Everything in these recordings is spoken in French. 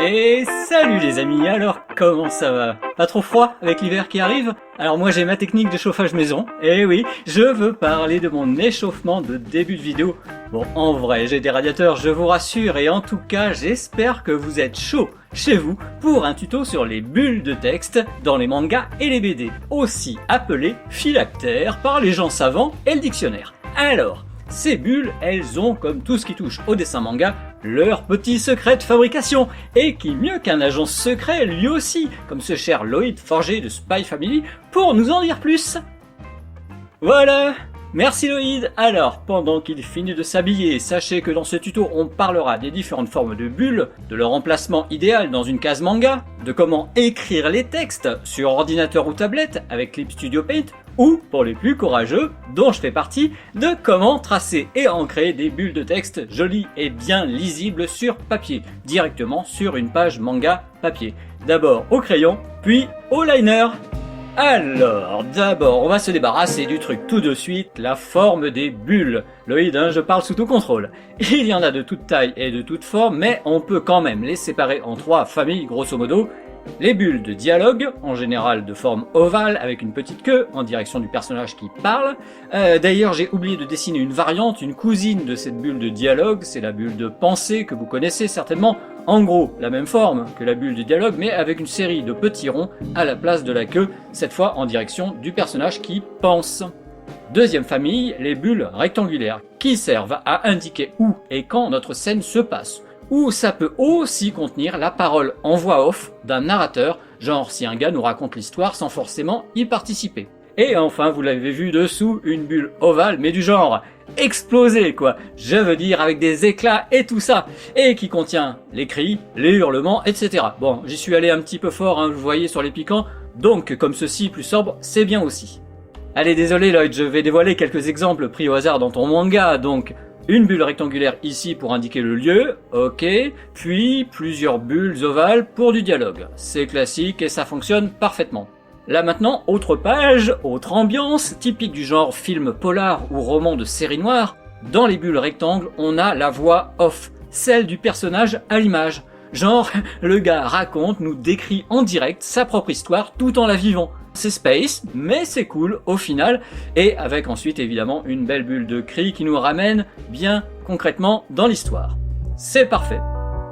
Et salut les amis, alors comment ça va? Pas trop froid avec l'hiver qui arrive? Alors moi j'ai ma technique de chauffage maison, et oui, je veux parler de mon échauffement de début de vidéo. Bon, en vrai, j'ai des radiateurs, je vous rassure, et en tout cas, j'espère que vous êtes chaud chez vous pour un tuto sur les bulles de texte dans les mangas et les BD, aussi appelés phylactères par les gens savants et le dictionnaire. Alors, ces bulles, elles ont, comme tout ce qui touche au dessin manga, leur petit secret de fabrication, et qui mieux qu'un agent secret lui aussi, comme ce cher Lloyd forgé de Spy Family, pour nous en dire plus. Voilà, merci Lloyd. Alors, pendant qu'il finit de s'habiller, sachez que dans ce tuto on parlera des différentes formes de bulles, de leur emplacement idéal dans une case manga, de comment écrire les textes sur ordinateur ou tablette avec Clip Studio Paint, ou, pour les plus courageux, dont je fais partie, de comment tracer et ancrer des bulles de texte jolies et bien lisibles sur papier, directement sur une page manga papier. D'abord au crayon, puis au liner. Alors, d'abord, on va se débarrasser du truc tout de suite, la forme des bulles. Lloyd, je parle sous tout contrôle. Il y en a de toute taille et de toute forme, mais on peut quand même les séparer en trois familles, grosso modo. Les bulles de dialogue, en général de forme ovale avec une petite queue en direction du personnage qui parle. D'ailleurs, j'ai oublié de dessiner une variante, une cousine de cette bulle de dialogue, c'est la bulle de pensée que vous connaissez certainement. En gros, la même forme que la bulle de dialogue, mais avec une série de petits ronds à la place de la queue, cette fois en direction du personnage qui pense. Deuxième famille, les bulles rectangulaires, qui servent à indiquer où et quand notre scène se passe. Ou ça peut aussi contenir la parole en voix off d'un narrateur, genre si un gars nous raconte l'histoire sans forcément y participer. Et enfin, vous l'avez vu dessous, une bulle ovale, mais du genre explosée quoi, je veux dire avec des éclats et tout ça, et qui contient les cris, les hurlements, etc. Bon, j'y suis allé un petit peu fort, vous voyez sur les piquants, donc comme ceci plus sobre, c'est bien aussi. Allez, désolé Lloyd, je vais dévoiler quelques exemples pris au hasard dans ton manga, donc une bulle rectangulaire ici pour indiquer le lieu, ok, puis plusieurs bulles ovales pour du dialogue. C'est classique et ça fonctionne parfaitement. Là maintenant, autre page, autre ambiance, typique du genre film polar ou roman de série noire. Dans les bulles rectangles, on a la voix off, celle du personnage à l'image. Genre, le gars raconte, nous décrit en direct sa propre histoire tout en la vivant. C'est space, mais c'est cool au final, et avec ensuite évidemment une belle bulle de cri qui nous ramène bien concrètement dans l'histoire. C'est parfait.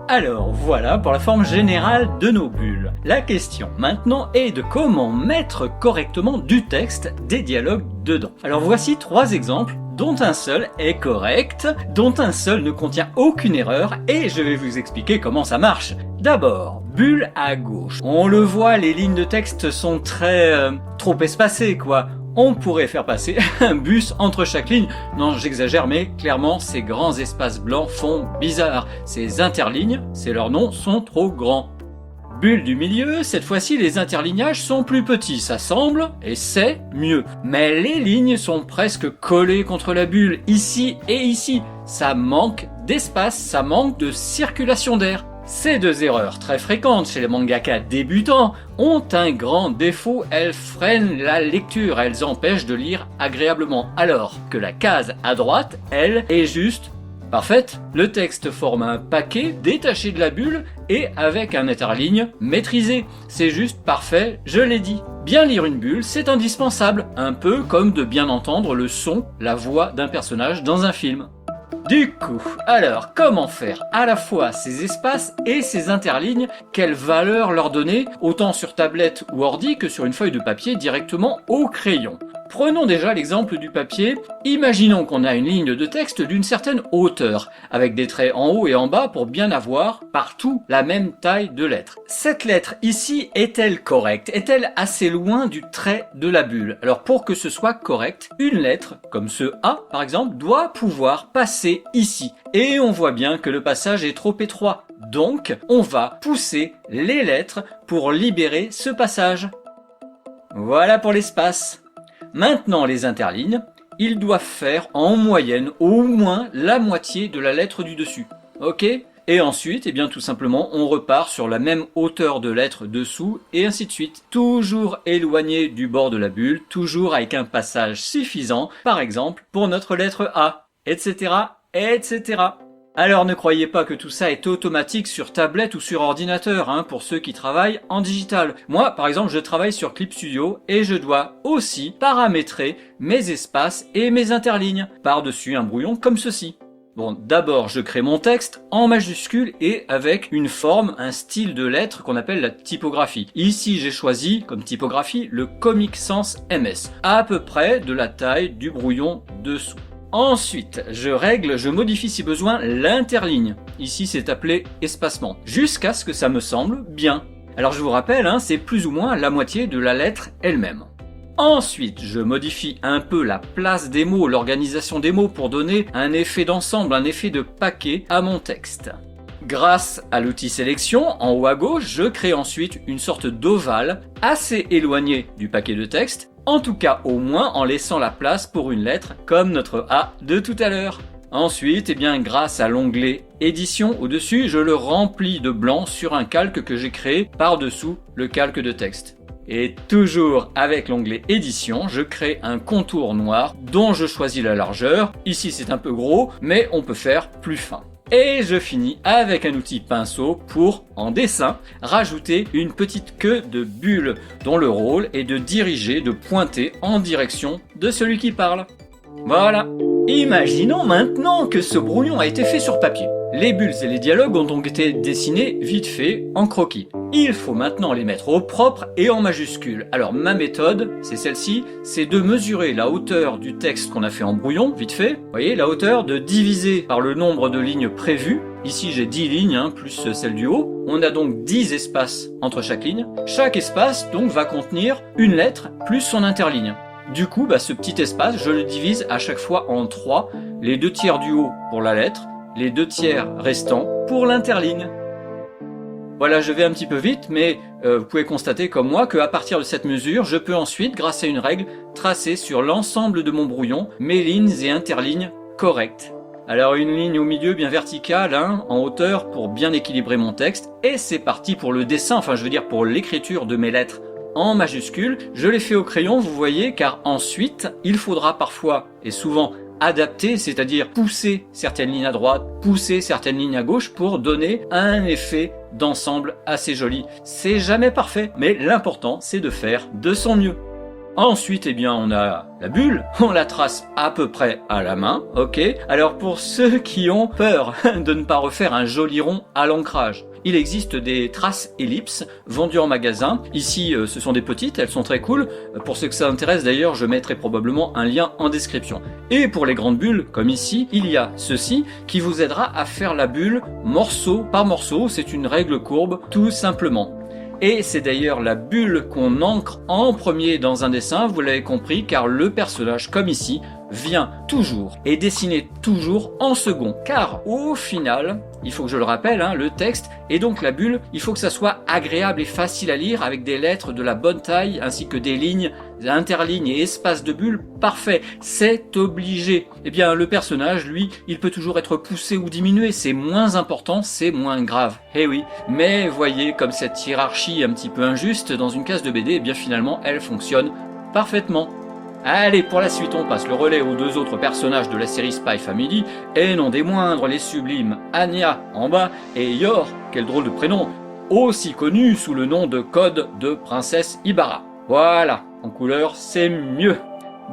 Alors voilà pour la forme générale de nos bulles. La question maintenant est de comment mettre correctement du texte, des dialogues dedans. Alors voici trois exemples dont un seul est correct, dont un seul ne contient aucune erreur, et je vais vous expliquer comment ça marche. D'abord, bulle à gauche. On le voit, les lignes de texte sont trop espacées quoi. On pourrait faire passer un bus entre chaque ligne. Non, j'exagère, mais clairement, ces grands espaces blancs font bizarre. Ces interlignes, c'est leur nom, sont trop grands. Bulle du milieu, cette fois-ci les interlignages sont plus petits, ça semble, et c'est mieux. Mais les lignes sont presque collées contre la bulle, ici et ici. Ça manque d'espace, ça manque de circulation d'air. Ces deux erreurs, très fréquentes chez les mangaka débutants, ont un grand défaut, elles freinent la lecture, elles empêchent de lire agréablement, alors que la case à droite, elle, est juste parfaite. Le texte forme un paquet détaché de la bulle et avec un interligne maîtrisé. C'est juste parfait, je l'ai dit. Bien lire une bulle, c'est indispensable, un peu comme de bien entendre le son, la voix d'un personnage dans un film. Du coup, alors, comment faire à la fois ces espaces et ces interlignes? Quelle valeur leur donner, autant sur tablette ou ordi que sur une feuille de papier directement au crayon? Prenons déjà l'exemple du papier. Imaginons qu'on a une ligne de texte d'une certaine hauteur, avec des traits en haut et en bas pour bien avoir partout la même taille de lettre. Cette lettre ici est-elle correcte? Est-elle assez loin du trait de la bulle? Alors pour que ce soit correct, une lettre, comme ce A par exemple, doit pouvoir passer ici. Et on voit bien que le passage est trop étroit. Donc on va pousser les lettres pour libérer ce passage. Voilà pour l'espace. Maintenant les interlignes, ils doivent faire en moyenne au moins la moitié de la lettre du dessus. Ok? Et ensuite, tout simplement, on repart sur la même hauteur de lettre dessous et ainsi de suite. Toujours éloigné du bord de la bulle, toujours avec un passage suffisant, par exemple pour notre lettre A, etc., etc. Alors ne croyez pas que tout ça est automatique sur tablette ou sur ordinateur, hein, pour ceux qui travaillent en digital. Moi, par exemple, je travaille sur Clip Studio et je dois aussi paramétrer mes espaces et mes interlignes par-dessus un brouillon comme ceci. Bon, d'abord, je crée mon texte en majuscule et avec une forme, un style de lettre qu'on appelle la typographie. Ici, j'ai choisi comme typographie le Comic Sans MS, à peu près de la taille du brouillon dessous. Ensuite, je modifie si besoin l'interligne. Ici, c'est appelé espacement, jusqu'à ce que ça me semble bien. Alors, je vous rappelle, hein, c'est plus ou moins la moitié de la lettre elle-même. Ensuite, je modifie un peu la place des mots, l'organisation des mots pour donner un effet d'ensemble, un effet de paquet à mon texte. Grâce à l'outil sélection, en haut à gauche, je crée ensuite une sorte d'ovale assez éloigné du paquet de texte, en tout cas au moins en laissant la place pour une lettre comme notre A de tout à l'heure. Ensuite, grâce à l'onglet édition au-dessus, je le remplis de blanc sur un calque que j'ai créé par-dessous le calque de texte. Et toujours avec l'onglet édition, je crée un contour noir dont je choisis la largeur. Ici c'est un peu gros, mais on peut faire plus fin. Et je finis avec un outil pinceau pour, en dessin, rajouter une petite queue de bulle dont le rôle est de diriger, de pointer en direction de celui qui parle. Voilà. Imaginons maintenant que ce brouillon a été fait sur papier. Les bulles et les dialogues ont donc été dessinés vite fait en croquis. Il faut maintenant les mettre au propre et en majuscule. Alors ma méthode, c'est celle-ci, c'est de mesurer la hauteur du texte qu'on a fait en brouillon, vite fait. Vous voyez, la hauteur, de diviser par le nombre de lignes prévues. Ici j'ai 10 lignes, plus celle du haut. On a donc 10 espaces entre chaque ligne. Chaque espace donc va contenir une lettre plus son interligne. Du coup, ce petit espace, je le divise à chaque fois en 3, les 2 tiers du haut pour la lettre, les 2 tiers restants pour l'interligne. Voilà, je vais un petit peu vite, mais vous pouvez constater comme moi qu'à partir de cette mesure, je peux ensuite, grâce à une règle, tracer sur l'ensemble de mon brouillon mes lignes et interlignes correctes. Alors une ligne au milieu bien verticale, en hauteur pour bien équilibrer mon texte, et c'est parti pour le dessin, pour l'écriture de mes lettres. En majuscule, je l'ai fait au crayon, vous voyez, car ensuite, il faudra parfois, et souvent, adapter, c'est-à-dire pousser certaines lignes à droite, pousser certaines lignes à gauche pour donner un effet d'ensemble assez joli. C'est jamais parfait, mais l'important, c'est de faire de son mieux. Ensuite, on a la bulle, on la trace à peu près à la main, ok. Alors pour ceux qui ont peur de ne pas refaire un joli rond à l'ancrage, il existe des traces ellipses vendues en magasin. Ici, ce sont des petites, elles sont très cool. Pour ceux que ça intéresse d'ailleurs, je mettrai probablement un lien en description. Et pour les grandes bulles, comme ici, il y a ceci qui vous aidera à faire la bulle morceau par morceau. C'est une règle courbe, tout simplement. Et c'est d'ailleurs la bulle qu'on ancre en premier dans un dessin, vous l'avez compris, car le personnage, comme ici, vient toujours et dessiné toujours en second. Car au final, il faut que je le rappelle, le texte et donc la bulle, il faut que ça soit agréable et facile à lire avec des lettres de la bonne taille ainsi que des lignes, interlignes et espaces de bulles parfaits. C'est obligé. Le personnage, lui, il peut toujours être poussé ou diminué. C'est moins important, c'est moins grave. Eh oui. Mais voyez comme cette hiérarchie un petit peu injuste dans une case de BD, finalement, elle fonctionne parfaitement. Allez, pour la suite, on passe le relais aux 2 autres personnages de la série Spy Family, et non des moindres, les sublimes Anya en bas et Yor, quel drôle de prénom, aussi connu sous le nom de code de Princesse Ibarra. Voilà, en couleur, c'est mieux.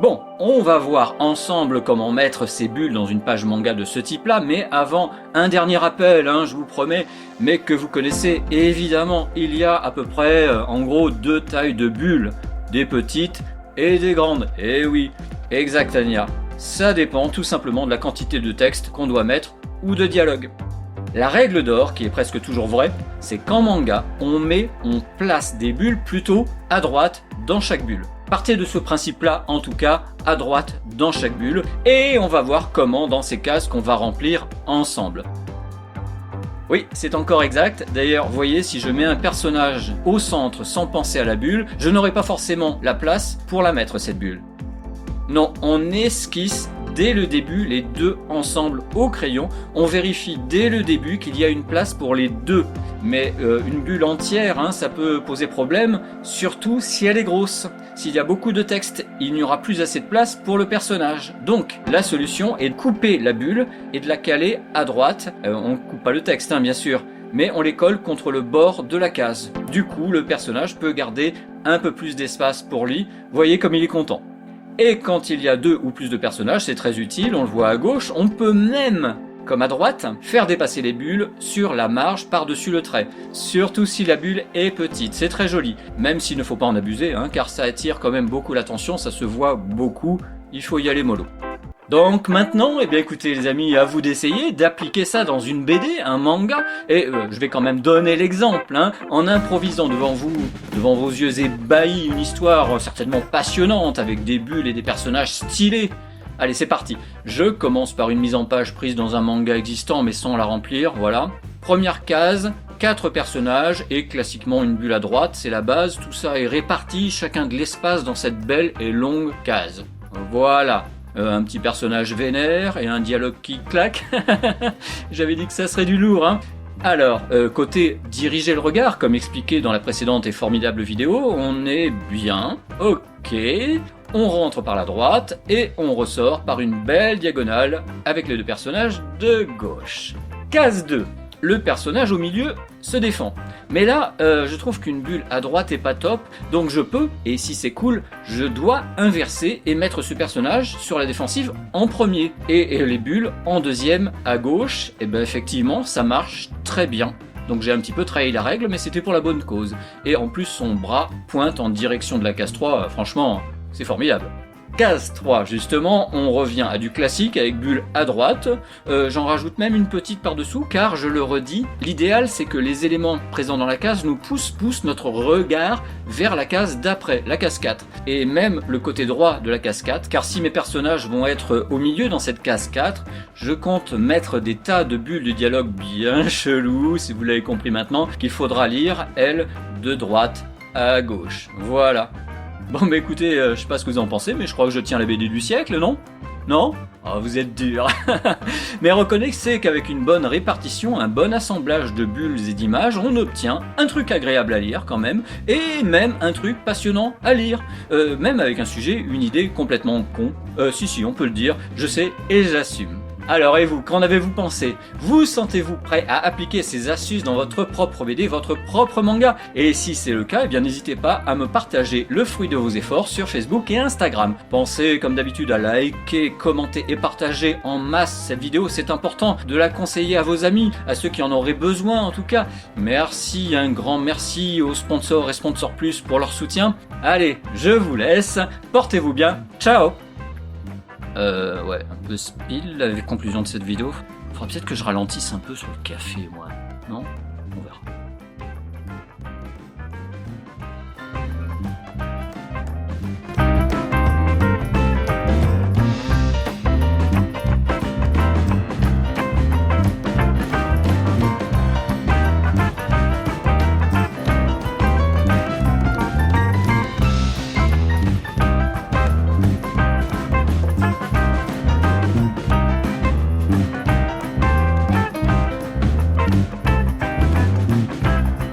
Bon, on va voir ensemble comment mettre ces bulles dans une page manga de ce type-là, mais avant, un dernier rappel, je vous promets, mais que vous connaissez évidemment, il y a à peu près, en gros, 2 tailles de bulles, des petites et des grandes. Eh oui, exact Anya. Ça dépend tout simplement de la quantité de texte qu'on doit mettre ou de dialogue. La règle d'or, qui est presque toujours vraie, c'est qu'en manga, on place des bulles plutôt à droite dans chaque bulle. Partez de ce principe-là, en tout cas, à droite dans chaque bulle, et on va voir comment dans ces cases qu'on va remplir ensemble. Oui, c'est encore exact. D'ailleurs, voyez, si je mets un personnage au centre sans penser à la bulle, je n'aurai pas forcément la place pour la mettre, cette bulle. Non, on esquisse dès le début les deux ensemble au crayon. On vérifie dès le début qu'il y a une place pour les deux. Mais une bulle entière, hein, ça peut poser problème, surtout si elle est grosse. S'il y a beaucoup de texte, il n'y aura plus assez de place pour le personnage. Donc la solution est de couper la bulle et de la caler à droite. On ne coupe pas le texte, hein, bien sûr, mais on les colle contre le bord de la case. Du coup, le personnage peut garder un peu plus d'espace pour lui. Voyez comme il est content. Et quand il y a deux ou plus de personnages, c'est très utile, on le voit à gauche, on peut même, comme à droite, faire dépasser les bulles sur la marge par-dessus le trait. Surtout si la bulle est petite, c'est très joli. Même s'il ne faut pas en abuser, hein, car ça attire quand même beaucoup l'attention, ça se voit beaucoup, il faut y aller mollo. Donc maintenant, eh bien écoutez les amis, à vous d'essayer d'appliquer ça dans une BD, un manga, et je vais quand même donner l'exemple, hein, en improvisant devant vous, devant vos yeux ébahis, une histoire certainement passionnante avec des bulles et des personnages stylés. Allez, c'est parti. Je commence par une mise en page prise dans un manga existant mais sans la remplir, voilà. Première case, 4 personnages et classiquement une bulle à droite, c'est la base, tout ça est réparti, chacun de l'espace dans cette belle et longue case. Voilà. Un petit personnage vénère et un dialogue qui claque. J'avais dit que ça serait du lourd, hein. Alors, côté diriger le regard, comme expliqué dans la précédente et formidable vidéo, on est bien, ok, on rentre par la droite et on ressort par une belle diagonale avec les deux personnages de gauche. Case 2. Le personnage au milieu se défend. Mais là, je trouve qu'une bulle à droite est pas top, donc je peux, et si c'est cool, je dois inverser et mettre ce personnage sur la défensive en premier. Et les bulles en deuxième à gauche, et ben effectivement, ça marche très bien. Donc j'ai un petit peu trahi la règle, mais c'était pour la bonne cause. Et en plus, son bras pointe en direction de la case 3, franchement, c'est formidable. Case 3, justement, on revient à du classique avec bulle à droite. J'en rajoute même une petite par-dessous, car je le redis, l'idéal c'est que les éléments présents dans la case nous poussent notre regard vers la case d'après, la case 4. Et même le côté droit de la case 4, car si mes personnages vont être au milieu dans cette case 4, je compte mettre des tas de bulles de dialogue bien chelous, si vous l'avez compris maintenant, qu'il faudra lire, elles, de droite à gauche. Voilà. Bon bah écoutez, je sais pas ce que vous en pensez, mais je crois que je tiens la BD du siècle, non? Non? Oh, vous êtes dur. Mais reconnaissez qu'avec une bonne répartition, un bon assemblage de bulles et d'images, on obtient un truc agréable à lire quand même, et même un truc passionnant à lire. Même avec un sujet, une idée complètement con. Si, on peut le dire, je sais et j'assume. Alors et vous, qu'en avez-vous pensé? Vous sentez-vous prêt à appliquer ces astuces dans votre propre BD, votre propre manga? Et si c'est le cas, eh bien n'hésitez pas à me partager le fruit de vos efforts sur Facebook et Instagram. Pensez comme d'habitude à liker, commenter et partager en masse cette vidéo, c'est important de la conseiller à vos amis, à ceux qui en auraient besoin en tout cas. Merci, un grand merci aux sponsors et sponsors plus pour leur soutien. Allez, je vous laisse, portez-vous bien, ciao! Ouais, un peu speed la conclusion de cette vidéo. Faudra peut-être que je ralentisse un peu sur le café, moi. Non? On verra.